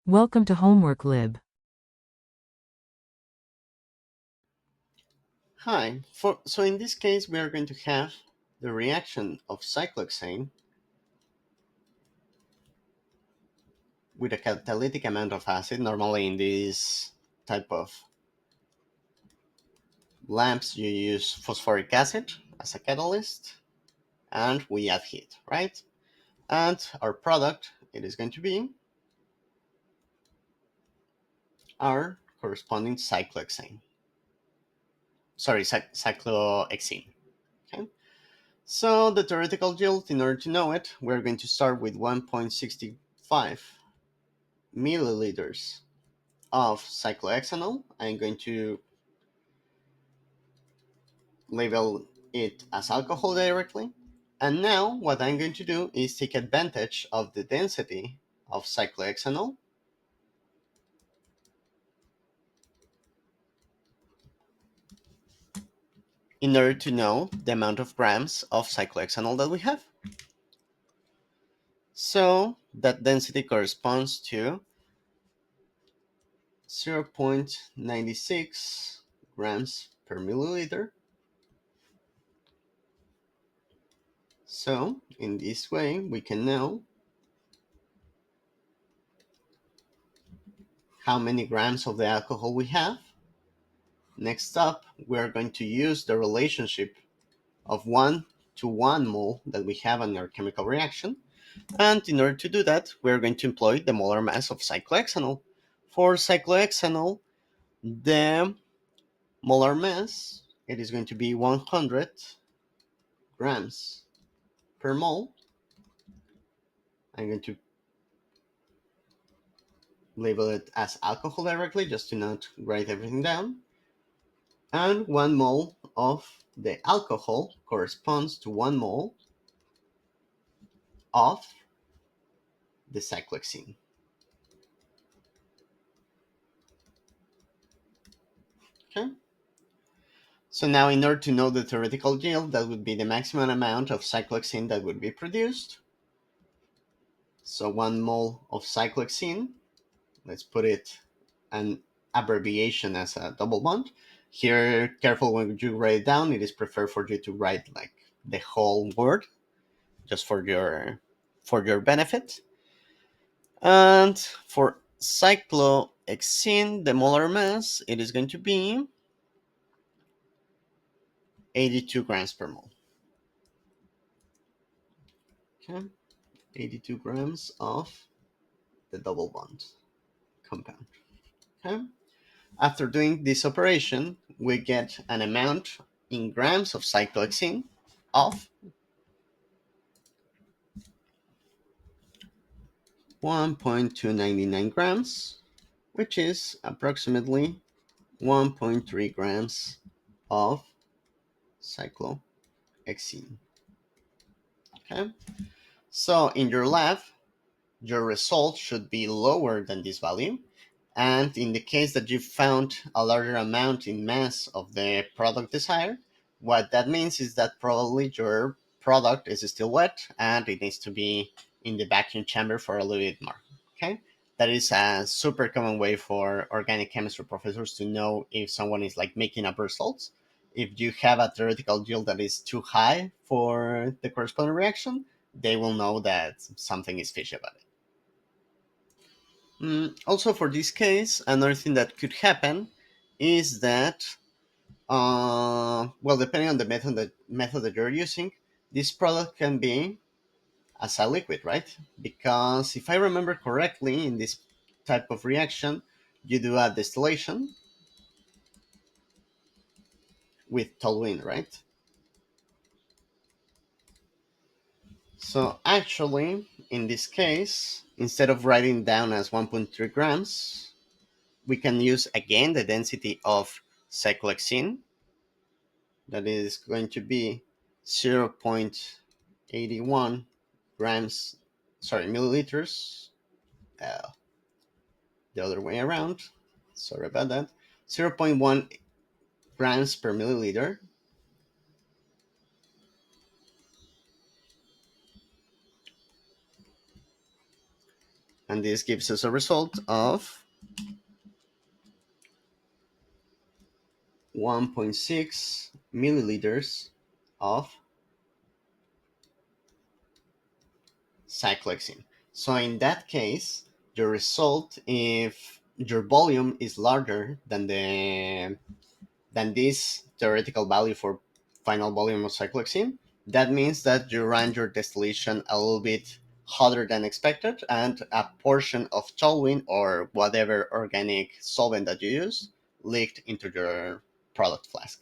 Welcome to Homework Lib. Hi, so in this case we are going to have the reaction of cyclohexane with a catalytic amount of acid. Normally in this type of lamps you use phosphoric acid as a catalyst and we add heat, right? And our product, it is going to be our corresponding cyclohexane. Sorry, cyclohexene. Okay. So the theoretical yield, in order to know it, we're going to start with 1.65 milliliters of cyclohexanol. I'm going to label it as alcohol directly. And now what I'm going to do is take advantage of the density of cyclohexanol in order to know the amount of grams of cyclohexanol that we have. So that density corresponds to 0.96 grams per milliliter. So in this way, we can know how many grams of the alcohol we have. Next up, we are going to use the relationship of 1 to 1 mole that we have in our chemical reaction. And in order to do that, we're going to employ the molar mass of cyclohexanol. For cyclohexanol, the molar mass, it is going to be 100 grams per mole. I'm going to label it as alcohol directly just to not write everything down. And 1 mole of the alcohol corresponds to 1 mole of the cyclohexene. Okay. So now in order to know the theoretical yield, that would be the maximum amount of cyclohexene that would be produced. So 1 mole of cyclohexene, let's put it an abbreviation as a double bond. Here, careful when you write it down, it is preferred for you to write like the whole word just for your benefit. And for cyclohexene, the molar mass, it is going to be 82 grams per mole. Okay, 82 grams of the double bond compound. Okay. After doing this operation, we get an amount in grams of cyclohexene of 1.299 grams, which is approximately 1.3 grams of cyclohexene. Okay. So in your lab, your result should be lower than this value. And in the case that you found a larger amount in mass of the product desired, what that means is that probably your product is still wet and it needs to be in the vacuum chamber for a little bit more. Okay. That is a super common way for organic chemistry professors to know if someone is like making up results. If you have a theoretical yield that is too high for the corresponding reaction, they will know that something is fishy about it. Also, for this case, another thing that could happen is that, well, depending on the method that you're using, this product can be as a liquid, right? Because if I remember correctly, in this type of reaction, you do a distillation with toluene, right? So actually, in this case, instead of writing down as 1.3 grams, we can use again the density of cyclohexene. That is going to be 0.81 grams, sorry, milliliters, uh, the other way around. Sorry about that. 0.1 grams per milliliter. And this gives us a result of 1.6 milliliters of cyclohexene. So in that case, your result, if your volume is larger than this theoretical value for final volume of cyclohexene, that means that you ran your distillation a little bit hotter than expected, and a portion of toluene or whatever organic solvent that you use leaked into your product flask.